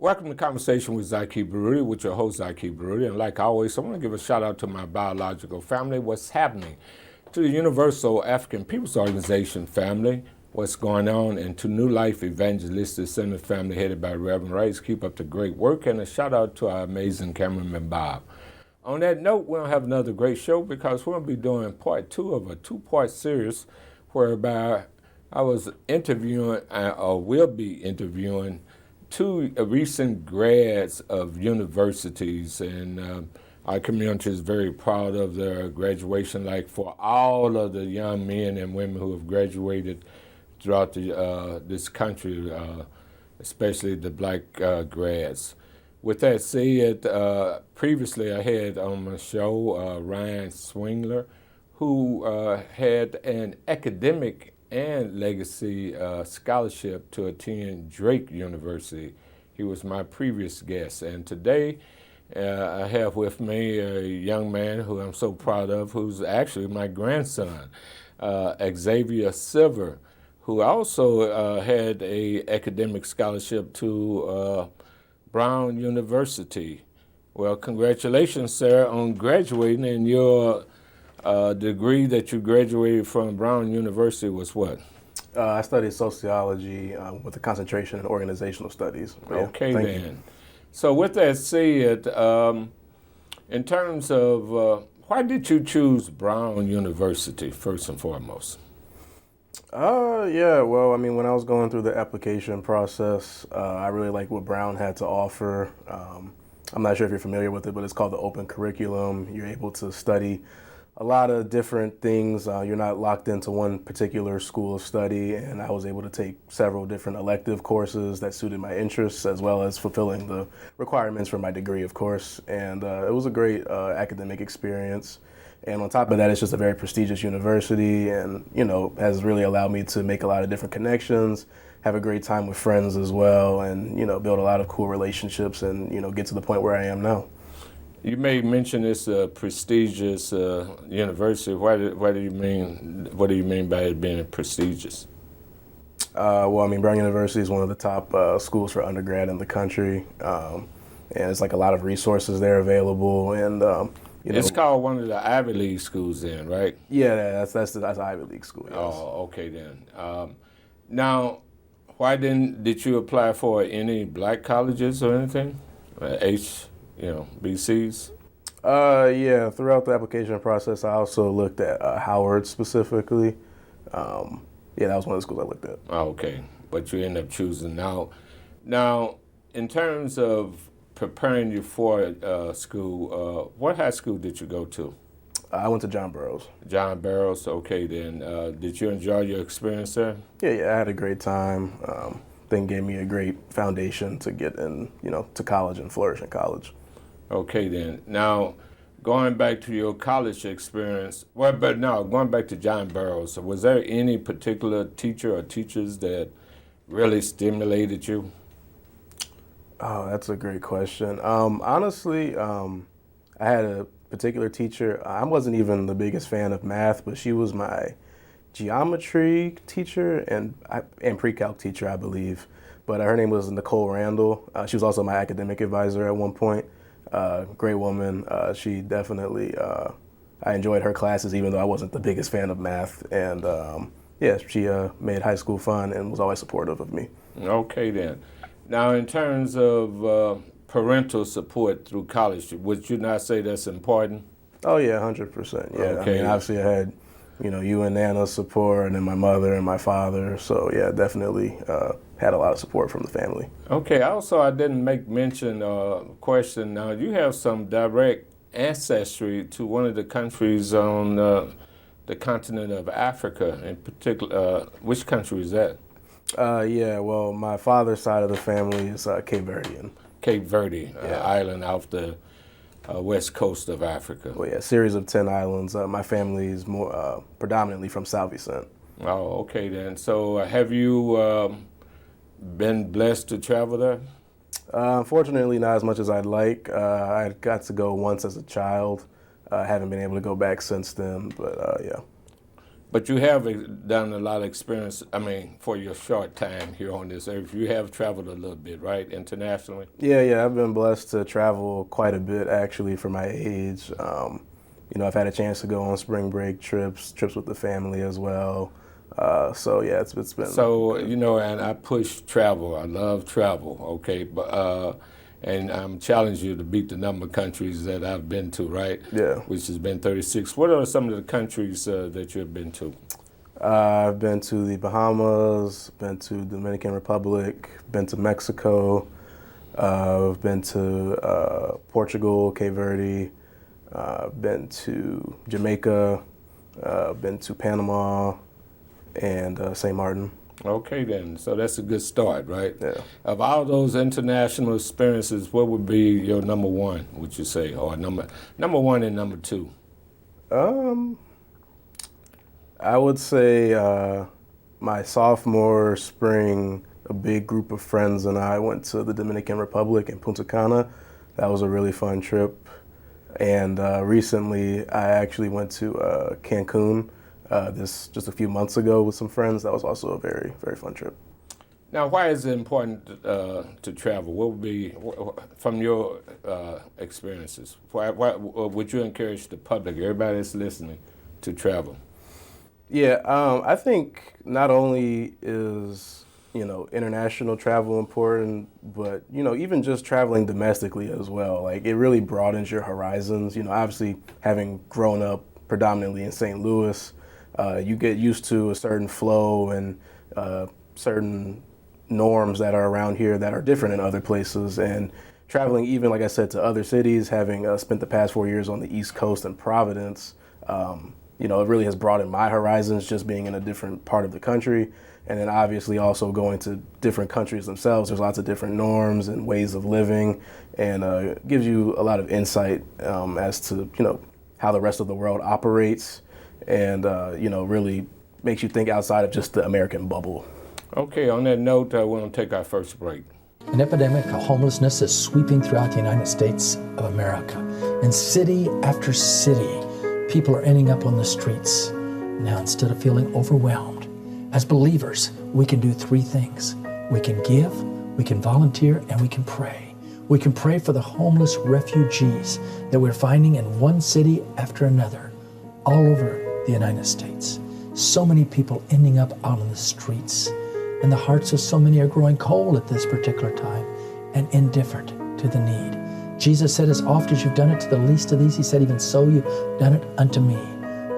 Welcome to Conversation with Zaki Baruti, with your host, Zaki Baruti. And like always, I want to give a shout out to my biological family, what's happening, to the Universal African Peoples Organization family, what's going on, and to New Life Evangelistic Center family headed by Reverend Rice. Keep up the great work, and a shout out to our amazing cameraman, Bob. On that note, we're going to have another great show because we're going to be doing part two of a two-part series whereby I was interviewing, or will be interviewing, two recent grads of universities, and our community is very proud of their graduation. Like for all of the young men and women who have graduated throughout this country, especially the black grads. With that said, previously I had on my show Ryan Swingler, who had an academic and legacy scholarship to attend Drake University. He was my previous guest, and today I have with me a young man who I'm so proud of, who's actually my grandson, Xavier Silva, who also had a academic scholarship to Brown University. Well, congratulations, sir, on graduating, and your degree that you graduated from Brown University was what? I studied sociology with a concentration in organizational studies. Okay, then. So with that said, in terms of why did you choose Brown University first and foremost? Yeah, well, I mean, when I was going through the application process, I really liked what Brown had to offer. I'm not sure if you're familiar with it, but it's called the open curriculum. You're able to study a lot of different things. You're not locked into one particular school of study, and I was able to take several different elective courses that suited my interests, as well as fulfilling the requirements for my degree, of course. And it was a great academic experience. And on top of that, it's just a very prestigious university, and has really allowed me to make a lot of different connections, have a great time with friends as well, and build a lot of cool relationships, and get to the point where I am now. You may mention this prestigious university. What do you mean? What do you mean by it being prestigious? Well, I mean, Brown University is one of the top schools for undergrad in the country, and it's like a lot of resources there available. And it's called one of the Ivy League schools, then, right? Yeah, that's Ivy League school. Yes. Oh, okay then. Now, why did you apply for any black colleges or anything? BCs? Yeah, throughout the application process, I also looked at Howard specifically. Yeah, that was one of the schools I looked at. Oh, okay, but you ended up choosing Now, in terms of preparing you for school, what high school did you go to? I went to John Burroughs. John Burroughs, okay then. Did you enjoy your experience there? Yeah, I had a great time. Think gave me a great foundation to get in, to college and flourish in college. Okay then. Now, going back to your college experience, going back to John Burroughs, was there any particular teacher or teachers that really stimulated you? Oh, that's a great question. Honestly, I had a particular teacher. I wasn't even the biggest fan of math, but she was my geometry teacher and pre-calc teacher, I believe. But her name was Nicole Randall. She was also my academic advisor at one point. Great woman. She definitely, I enjoyed her classes even though I wasn't the biggest fan of math. And she made high school fun and was always supportive of me. Okay then. Now in terms of parental support through college, would you not say that's important? Oh yeah, 100%. Yeah, okay. I mean, obviously I had, you and Nana's support, and then my mother and my father. So yeah, definitely had a lot of support from the family. Okay. Also, I didn't make mention question. Now you have some direct ancestry to one of the countries on the continent of Africa. In particular, which country is that? Yeah. Well, my father's side of the family is Cape Verdean. Cape Verde, island off the west coast of Africa. Well, yeah, a series of 10 islands. My family is more predominantly from South Vicent. Oh, okay then. So have you been blessed to travel there? Unfortunately, not as much as I'd like. I got to go once as a child. I haven't been able to go back since then, but yeah. But you have done a lot of experience, I mean, for your short time here on this earth. You have traveled a little bit, right, internationally? Yeah, I've been blessed to travel quite a bit actually for my age. I've had a chance to go on spring break trips with the family as well. So yeah, it's been So, good. and I push travel. I love travel, okay? But and I'm challenging you to beat the number of countries that I've been to, right? Yeah. Which has been 36. What are some of the countries that you've been to? I've been to the Bahamas, been to Dominican Republic, been to Mexico, I've been to Portugal, Cape Verde, been to Jamaica, been to Panama, and St. Martin. Okay, then. So that's a good start, right? Yeah. Of all those international experiences, what would be your number one, would you say? Or number one and number two? I would say my sophomore spring, a big group of friends and I went to the Dominican Republic in Punta Cana. That was a really fun trip. And recently, I actually went to Cancun this just a few months ago with some friends. That was also a very, very fun trip. Now, why is it important to travel? What would be, from your experiences, why would you encourage the public, everybody that's listening, to travel? Yeah, I think not only is, international travel important, but, even just traveling domestically as well. Like, it really broadens your horizons. Obviously, having grown up predominantly in St. Louis, you get used to a certain flow and certain norms that are around here that are different in other places. And traveling, even like I said, to other cities, having spent the past 4 years on the East Coast in Providence, it really has broadened my horizons just being in a different part of the country. And then obviously also going to different countries themselves. There's lots of different norms and ways of living, and gives you a lot of insight as to, how the rest of the world operates, and, really makes you think outside of just the American bubble. Okay, on that note, we're going to take our first break. An epidemic of homelessness is sweeping throughout the United States of America. In city after city, people are ending up on the streets. Now, instead of feeling overwhelmed, as believers, we can do three things. We can give, we can volunteer, and we can pray. We can pray for the homeless refugees that we're finding in one city after another, all over the United States. So many people ending up out on the streets, and the hearts of so many are growing cold at this particular time and indifferent to the need. Jesus said, as oft as you've done it to the least of these, he said, even so you've done it unto me.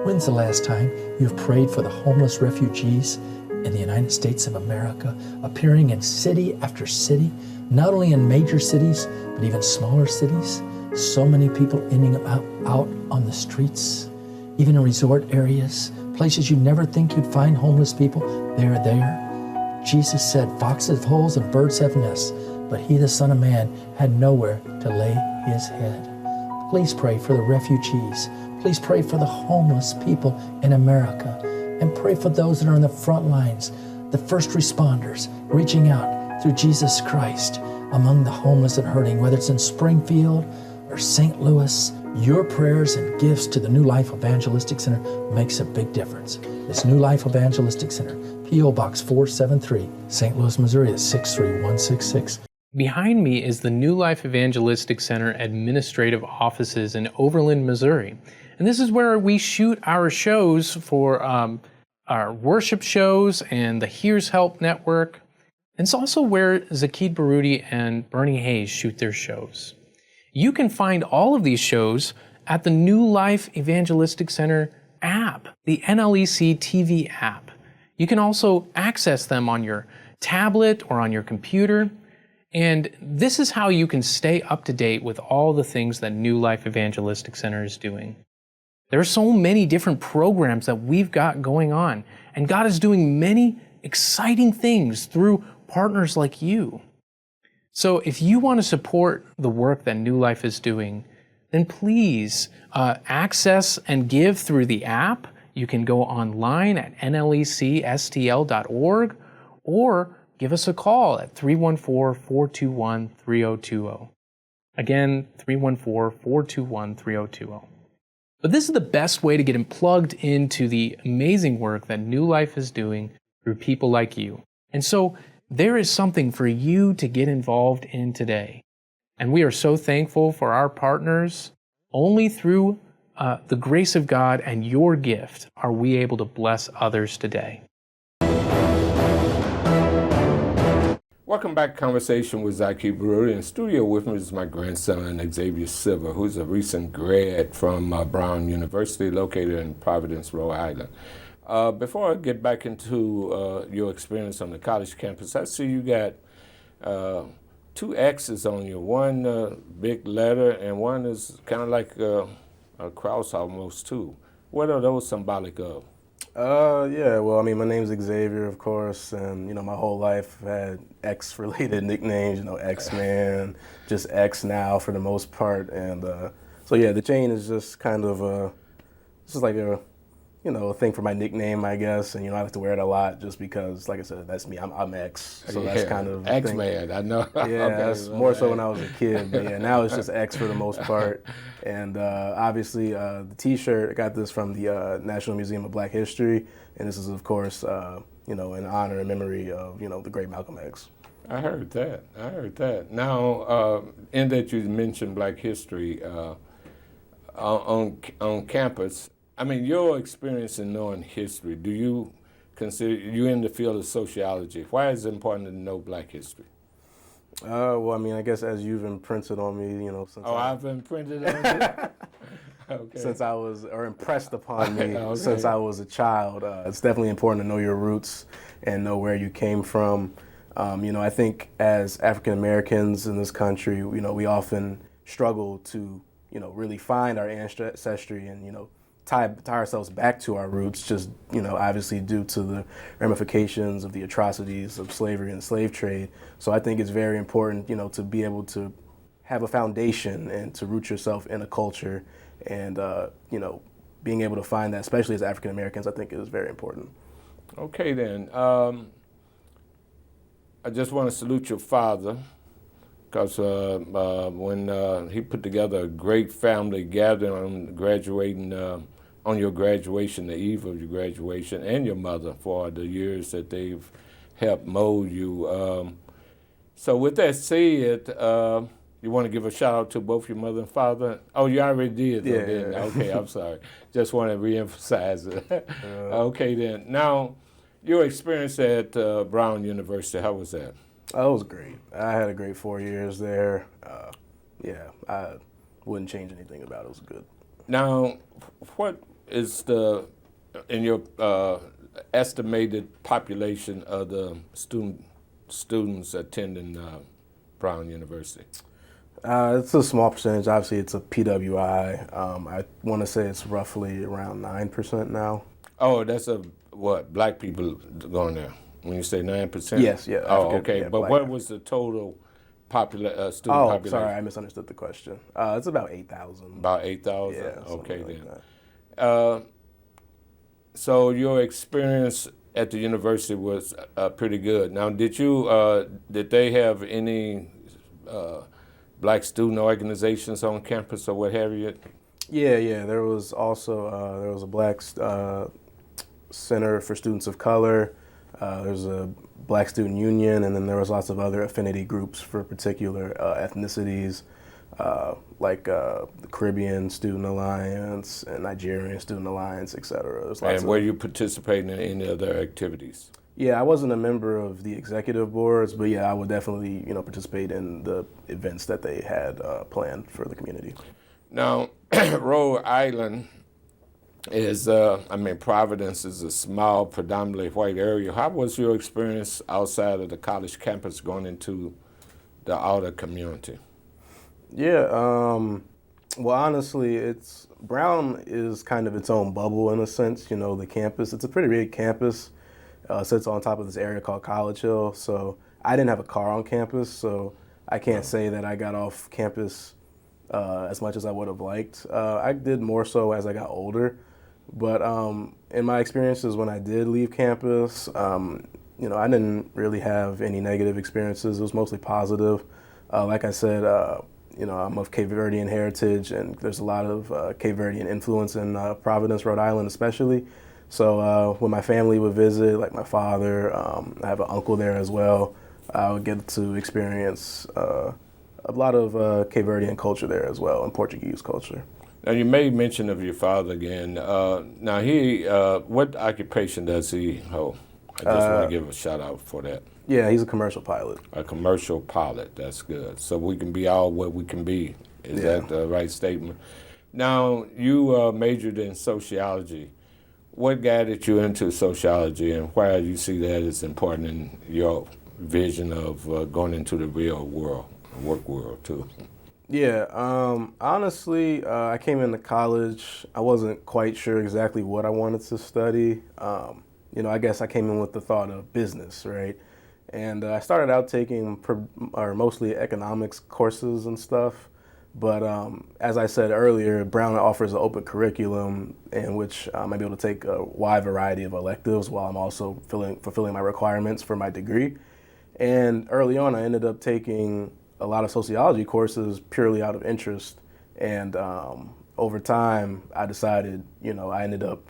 When's the last time you've prayed for the homeless refugees in the United States of America, appearing in city after city, not only in major cities, but even smaller cities? So many people ending up out on the streets, even in resort areas, places you'd never think you'd find homeless people. They're there. Jesus said, foxes have holes and birds have nests, but he, the Son of Man, had nowhere to lay his head. Please pray for the refugees. Please pray for the homeless people in America. And pray for those that are on the front lines, the first responders, reaching out through Jesus Christ among the homeless and hurting, whether it's in Springfield or St. Louis. Your prayers and gifts to the New Life Evangelistic Center makes a big difference. It's New Life Evangelistic Center, P.O. Box 473, St. Louis, Missouri, is 63166. Behind me is the New Life Evangelistic Center administrative offices in Overland, Missouri. And this is where we shoot our shows for our worship shows and the Here's Help Network. And it's also where Zaki Baruti and Bernie Hayes shoot their shows. You can find all of these shows at the New Life Evangelistic Center app, the NLEC TV app. You can also access them on your tablet or on your computer. And this is how you can stay up to date with all the things that New Life Evangelistic Center is doing. There are so many different programs that we've got going on, and God is doing many exciting things through partners like you. So if you want to support the work that New Life is doing, then please access and give through the app. You can go online at nlecstl.org or give us a call at 314-421-3020. Again, 314-421-3020. But this is the best way to get plugged into the amazing work that New Life is doing through people like you. And so there is something for you to get involved in today. And we are so thankful for our partners. Only through the grace of God and your gift are we able to bless others today. Welcome back to Conversation with Zaki Baruti. In studio with me is my grandson, Xavier Silva, who's a recent grad from Brown University, located in Providence, Rhode Island. Before I get back into your experience on the college campus, I see you got two X's on you. One big letter, and one is kind of like a cross almost, too. What are those symbolic of? Yeah, well, I mean, my name's Xavier, of course, and, you know, my whole life I've had X-related nicknames, you know, X-Man, just X now for the most part, and so, yeah, the chain is just kind of this is like a, you know, a thing for my nickname, I guess, and, you know, I like to wear it a lot just because, like I said, that's me, I'm X, so that's kind of X-Man, I know. Yeah, Okay, that's more so when I was a kid, but yeah, now it's just X for the most part. And obviously, the T-shirt, I got this from the National Museum of Black History, and this is, of course, you know, in honor and memory of, you know, the great Malcolm X. I heard that. Now, in that you mentioned Black history on campus, I mean, your experience in knowing history, do you consider, you in the field of sociology, why is it important to know Black history? Well, I mean, I guess as you've imprinted on me, you know, since I've imprinted on you? Okay. Since I was, or impressed upon me Okay. since I was a child, it's definitely important to know your roots and know where you came from. You know, I think as African Americans in this country, you know, we often struggle to, you know, really find our ancestry and, you know, tie ourselves back to our roots, just, you know, obviously due to the ramifications of the atrocities of slavery and slave trade. So I think it's very important, you know, to be able to have a foundation and to root yourself in a culture, and, you know, being able to find that, especially as African Americans, I think is very important. Okay, then. I just want to salute your father, because when he put together a great family gathering on graduating, on your graduation, the eve of your graduation, and your mother for the years that they've helped mold you. So with that said, you want to give a shout out to both your mother and father? Oh, you already did, though, didn't you? Okay, I'm sorry. Just want to reemphasize it. Okay, then. Now, your experience at Brown University, how was that? Oh, it was great. I had a great 4 years there. Yeah, I wouldn't change anything about it. It was good. Now, what is in your estimated population of the students attending Brown University? It's a small percentage. Obviously, it's a PWI. I want to say it's roughly around 9% now. Oh, that's black people going there? When you say 9%? Yes, yeah. Oh, African, okay. yeah, but black. what was the total student population? Oh, sorry, I misunderstood the question. It's about 8,000. About 8,000? Yeah, okay, like then. that. So your experience at the university was pretty good. Now, did they have any black student organizations on campus or what have you? Yeah. There was also there was a black center for students of color. There's a Black Student Union, and then there was lots of other affinity groups for particular ethnicities, like the Caribbean Student Alliance and Nigerian Student Alliance, et cetera. And were you participating in any other activities? Yeah, I wasn't a member of the executive boards, but yeah, I would definitely, you know, participate in the events that they had planned for the community. Now, Rhode Island is, Providence is a small, predominantly white area. How was your experience outside of the college campus going into the outer community? Yeah, well, honestly, Brown is kind of its own bubble in a sense. You know, the campus, it's a pretty big campus. Sits on top of this area called College Hill. So I didn't have a car on campus, so I can't say that I got off campus as much as I would have liked. I did more so as I got older. But in my experiences when I did leave campus, you know, I didn't really have any negative experiences. It was mostly positive. Like I said, I'm of Cape Verdean heritage, and there's a lot of Cape Verdean influence in Providence, Rhode Island, especially. So when my family would visit, like my father, I have an uncle there as well. I would get to experience a lot of Cape Verdean culture there as well, and Portuguese culture. Now, you made mention of your father again. Now, what occupation does he hold? I just want to give a shout out for that. Yeah, he's a commercial pilot. A commercial pilot, that's good. So we can be all what we can be. Is that the right statement? Now, you majored in sociology. What guided you into sociology, and why do you see that as important in your vision of going into the real world, work world too? Yeah, honestly, I came into college. I wasn't quite sure exactly what I wanted to study. I guess I came in with the thought of business, right? And I started out taking mostly economics courses and stuff. But as I said earlier, Brown offers an open curriculum in which I'm able to take a wide variety of electives while I'm also fulfilling my requirements for my degree. And early on, I ended up taking a lot of sociology courses purely out of interest. And over time, I decided, I ended up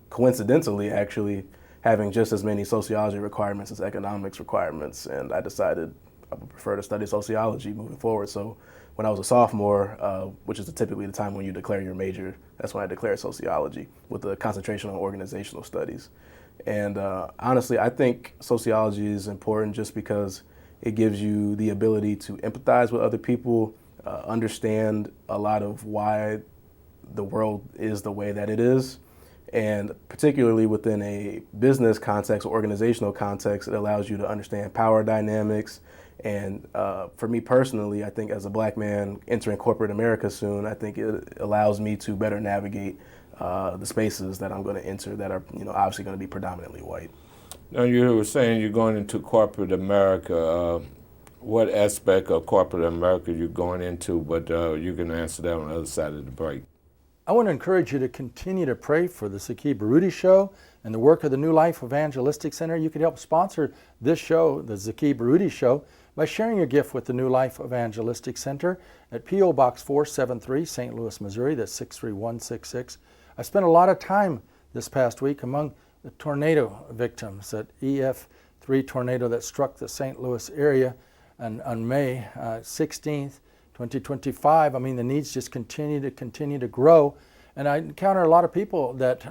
coincidentally actually having just as many sociology requirements as economics requirements. And I decided I would prefer to study sociology moving forward. So when I was a sophomore, which is typically the time when you declare your major, that's when I declared sociology with a concentration on organizational studies. And honestly, I think sociology is important just because it gives you the ability to empathize with other people, understand a lot of why the world is the way that it is. And particularly within a business context or organizational context, it allows you to understand power dynamics. And for me personally, I think as a black man entering corporate America soon, I think it allows me to better navigate the spaces that I'm going to enter that are, obviously going to be predominantly white. Now, you were saying you're going into corporate America. What aspect of corporate America you're going into? But you can answer that on the other side of the break. I want to encourage you to continue to pray for the Zaki Baruti Show and the work of the New Life Evangelistic Center. You can help sponsor this show, the Zaki Baruti Show, by sharing your gift with the New Life Evangelistic Center at P.O. Box 473, St. Louis, Missouri. That's 63166. I spent a lot of time this past week among the tornado victims, that EF3 tornado that struck the St. Louis area on May 16th, 2025. I mean, the needs just continue to grow. And I encounter a lot of people that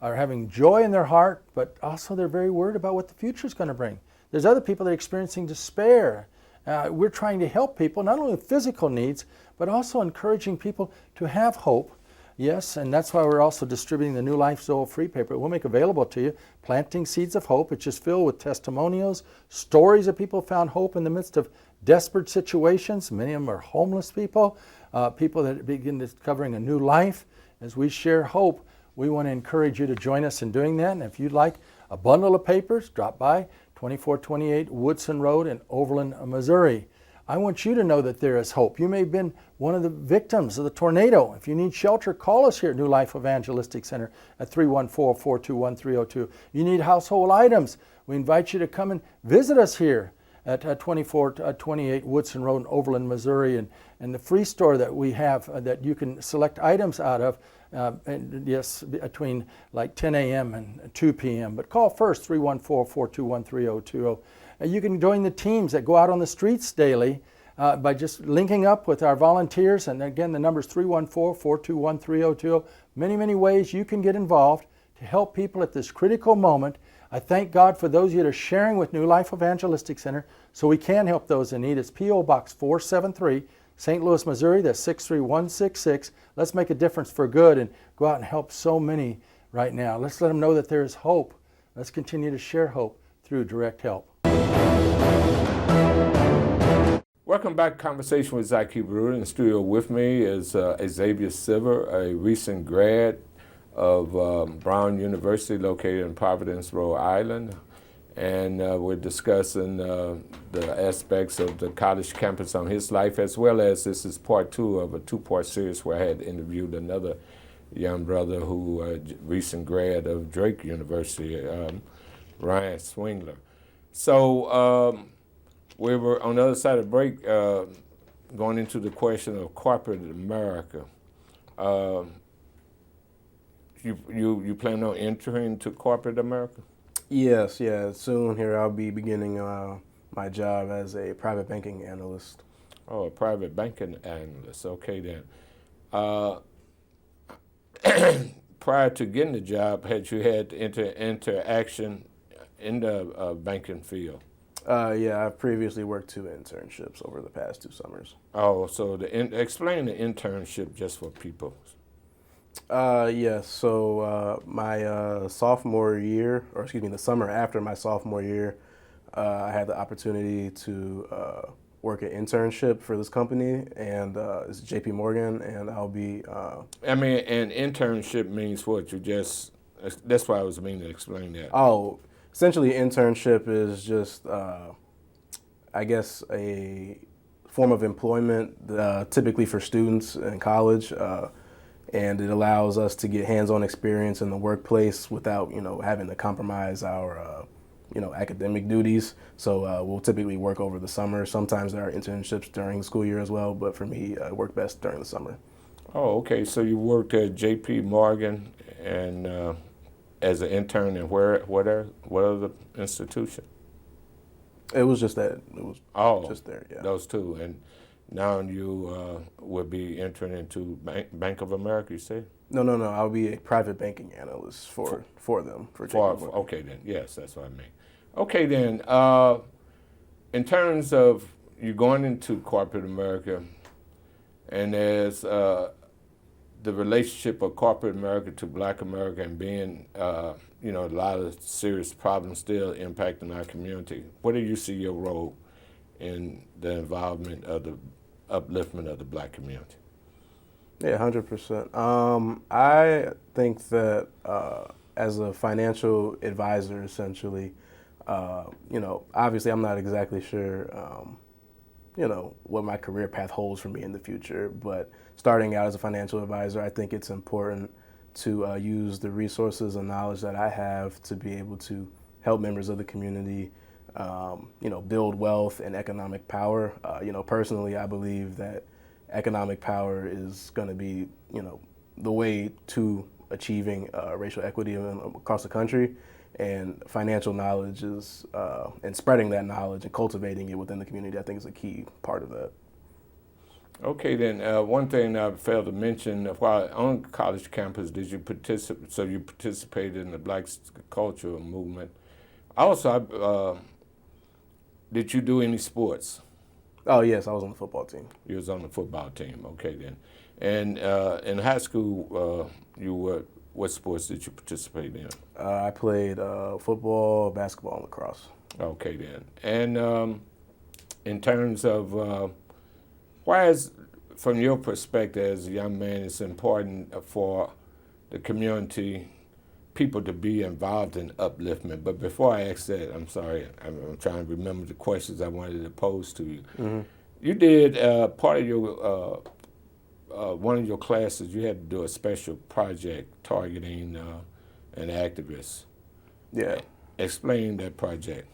are having joy in their heart, but also they're very worried about what the future is going to bring. There's other people that are experiencing despair. We're trying to help people, not only with physical needs, but also encouraging people to have hope. Yes, and that's why we're also distributing the New Life Zoe free paper. We'll make available to you, Planting Seeds of Hope. It's just filled with testimonials, stories of people who found hope in the midst of desperate situations. Many of them are homeless people, people that begin discovering a new life. As we share hope, we want to encourage you to join us in doing that. And if you'd like a bundle of papers, drop by 2428 Woodson Road in Overland, Missouri. I want you to know that there is hope. You may have been one of the victims of the tornado. If you need shelter, call us here at New Life Evangelistic Center at 314-421-302. You need household items. We invite you to come and visit us here at 2428 Woodson Road in Overland, Missouri, and the free store that we have that you can select items out of, between like 10 a.m. and 2 p.m. But call first, 314-421-3020. You can join the teams that go out on the streets daily by just linking up with our volunteers. And again, the number is 314-421-3020. Many, many ways you can get involved to help people at this critical moment. I thank God for those of you that are sharing with New Life Evangelistic Center so we can help those in need. It's P.O. Box 473, St. Louis, Missouri. That's 63166. Let's make a difference for good and go out and help so many right now. Let's let them know that there is hope. Let's continue to share hope through direct help. Welcome back to Conversation with Zaki Baruti. In the studio with me is Xavier Silva, a recent grad of Brown University located in Providence, Rhode Island. And we're discussing the aspects of the college campus on his life, as well as this is part two of a two-part series where I had interviewed another young brother who recent grad of Drake University, Ryan Swingler. So we were on the other side of the break. going into the question of corporate America, you plan on entering to corporate America? Yes, yeah. Soon here I'll be beginning my job as a private banking analyst. Oh, a private banking analyst. Okay, then. Prior to getting the job, had you had interaction in the banking field? Yeah, I've previously worked 2 internships over the past 2 summers. Oh, so explain the internship just for people. Yes, so my sophomore year, or excuse me, the summer after my sophomore year, I had the opportunity to work an internship for this company, and it's JP Morgan, and I'll be. I mean, an internship means what? That's why I was meaning to explain that. Oh, essentially, internship is just, I guess, a form of employment, typically for students in college. And it allows us to get hands-on experience in the workplace without, having to compromise our, academic duties. So we'll typically work over the summer. Sometimes there are internships during the school year as well, but for me, I work best during the summer. Oh, okay. So you worked at JP Morgan and as an intern, and what other institution? It was just that. It was just there, yeah. Those two. And now you will be entering into Bank of America, you say? No. I'll be a private banking analyst for them. For JP Morgan. Okay, then. Yes, that's what I mean. Okay, then. In terms of you going into corporate America, and there's the relationship of corporate America to Black America and being, a lot of serious problems still impacting our community. What do you see your role in the involvement of the upliftment of the Black community? Yeah, 100%. I think that as a financial advisor, essentially, obviously I'm not exactly sure, what my career path holds for me in the future, but starting out as a financial advisor, I think it's important to use the resources and knowledge that I have to be able to help members of the community, build wealth and economic power. Personally, I believe that economic power is going to be, the way to achieving racial equity across the country. And financial knowledge is, and spreading that knowledge and cultivating it within the community, I think is a key part of that. Okay, then one thing I failed to mention, while on college campus, did you participate? So you participated in the Black culture movement. Also, did you do any sports? Oh yes, I was on the football team. You was on the football team. Okay, then. And in high school, what sports did you participate in? I played football, basketball, and lacrosse. Okay, then. And in terms of why is, from your perspective as a young man, it's important for the community, people to be involved in upliftment? But before I ask that, I'm sorry, I'm trying to remember the questions I wanted to pose to you. Mm-hmm. You did part of your, one of your classes, you had to do a special project targeting an activist. Yeah. Explain that project.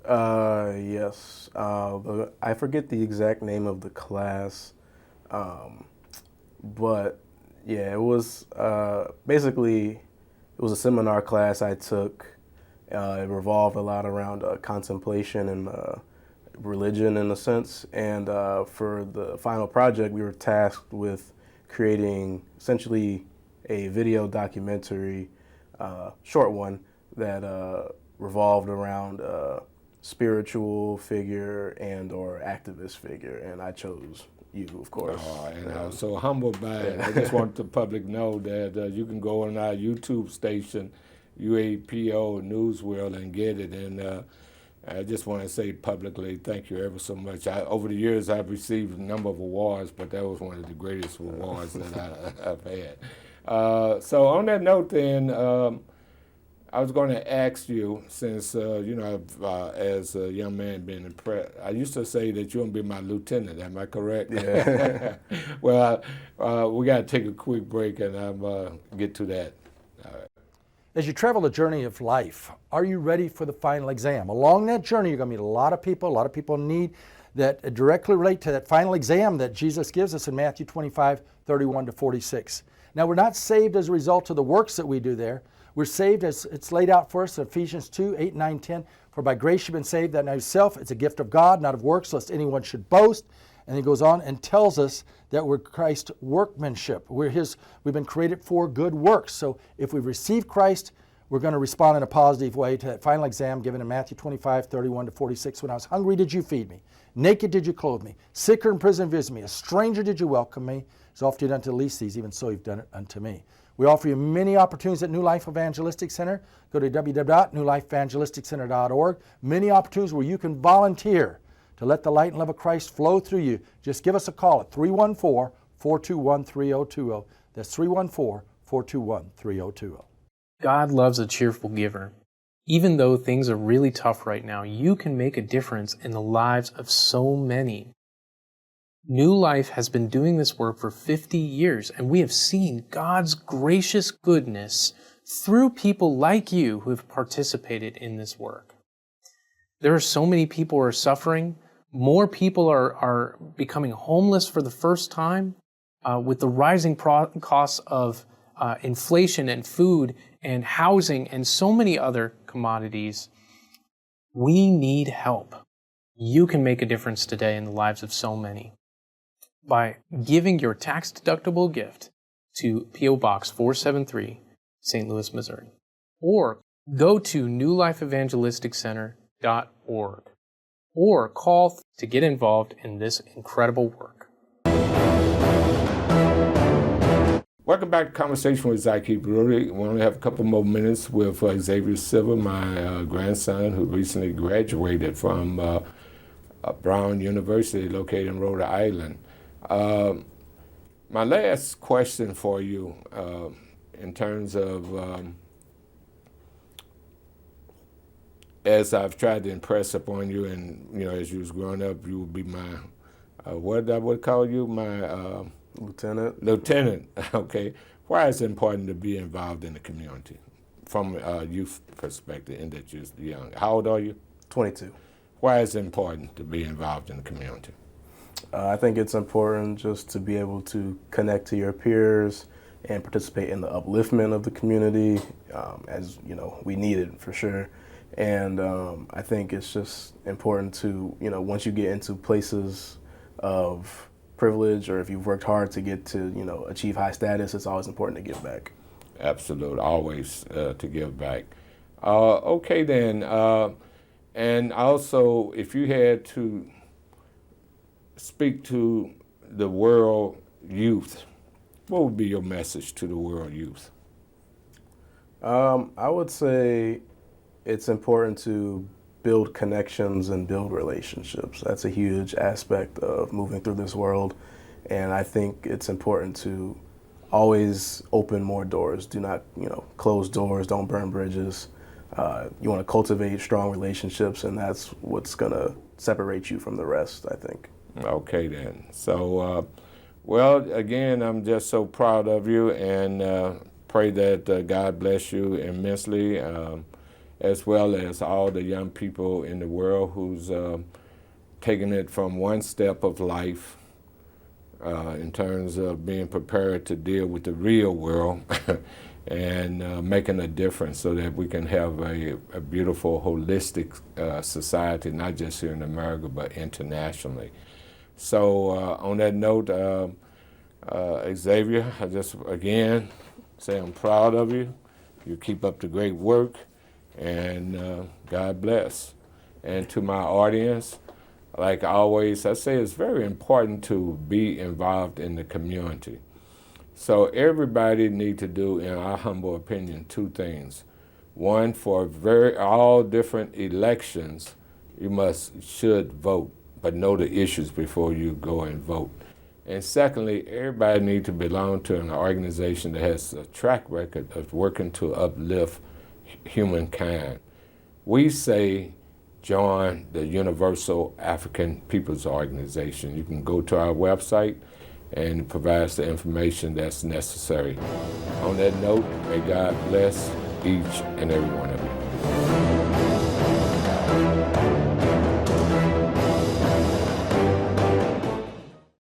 Yes. I forget the exact name of the class, but yeah, it was basically, it was a seminar class I took. It revolved a lot around contemplation and religion in a sense. And for the final project, we were tasked with creating essentially a video documentary, short one, that revolved around spiritual figure and or activist figure, and I chose you, of course. Oh, and I'm so humbled by it. I just want the public to know that you can go on our YouTube station, UAPO News World, and get it. And I just want to say publicly, thank you ever so much. Over the years, I've received a number of awards, but that was one of the greatest awards that I've had. So on that note, then. I was going to ask you, since, as a young man being impressed, I used to say that you're going to be my lieutenant. Am I correct? Yeah. Well, we got to take a quick break, and I'll get to that. All right. As you travel the journey of life, are you ready for the final exam? Along that journey, you're going to meet a lot of people in need. that directly relate to that final exam that Jesus gives us in Matthew 25:31 to 46. Now, we're not saved as a result of the works that we do there. We're saved as it's laid out for us in Ephesians 2:8, 9, 10. For by grace you've been saved, that not of yourself, it's a gift of God, not of works, lest anyone should boast. And he goes on and tells us that we're Christ's workmanship. We've been created for good works. So if we receive Christ, we're going to respond in a positive way to that final exam given in Matthew 25:31 to 46. When I was hungry, did you feed me? Naked, did you clothe me? Sick or in prison, visit me. A stranger, did you welcome me? As oft you done to the least these, even so you've done it unto me. We offer you many opportunities at New Life Evangelistic Center. Go to www.newlifeevangelisticcenter.org. Many opportunities where you can volunteer to let the light and love of Christ flow through you. Just give us a call at 314-421-3020. That's 314-421-3020. God loves a cheerful giver. Even though things are really tough right now, you can make a difference in the lives of so many. New Life has been doing this work for 50 years, and we have seen God's gracious goodness through people like you who have participated in this work. There are so many people who are suffering. More people are becoming homeless for the first time with the rising costs of inflation and food and housing and so many other commodities. We need help. You can make a difference today in the lives of so many by giving your tax-deductible gift to P.O. Box 473, St. Louis, Missouri. Or go to newlifeevangelisticcenter.org or call to get involved in this incredible work. Welcome back to Conversation with Zaki Baruti. We only have a couple more minutes with Xavier Silva, my grandson, who recently graduated from Brown University, located in Rhode Island. My last question for you, in terms of, as I've tried to impress upon you, and as you was growing up, you would be my, what I would call you, my Lieutenant. Okay. Why is it important to be involved in the community from a youth perspective, in that you're young? How old are you? 22. Why is it important to be involved in the community? I think it's important just to be able to connect to your peers and participate in the upliftment of the community, as we need it for sure. And I think it's just important to, once you get into places of privilege, or if you've worked hard to get to, achieve high status, it's always important to give back. Absolutely, always to give back. Okay then, and also if you had to speak to the world youth, what would be your message to the world youth? I would say it's important to build connections and build relationships. That's a huge aspect of moving through this world. And I think it's important to always open more doors. Do not, close doors, don't burn bridges. You want to cultivate strong relationships, and that's what's going to separate you from the rest, I think. Okay then. So, well, again, I'm just so proud of you, and pray that God bless you immensely, as well as all the young people in the world who's taking it from one step of life in terms of being prepared to deal with the real world and making a difference so that we can have a beautiful, holistic society, not just here in America, but internationally. So on that note, Xavier, I just, again, say I'm proud of you. You keep up the great work. And God bless. And to my audience, like always, I say it's very important to be involved in the community. So everybody need to do, in our humble opinion, two things. One, for all different elections, you should vote, but know the issues before you go and vote. And secondly, everybody need to belong to an organization that has a track record of working to uplift humankind. We say join the Universal African Peoples Organization. You can go to our website, and it provides the information that's necessary. On that note, may God bless each and every one of you.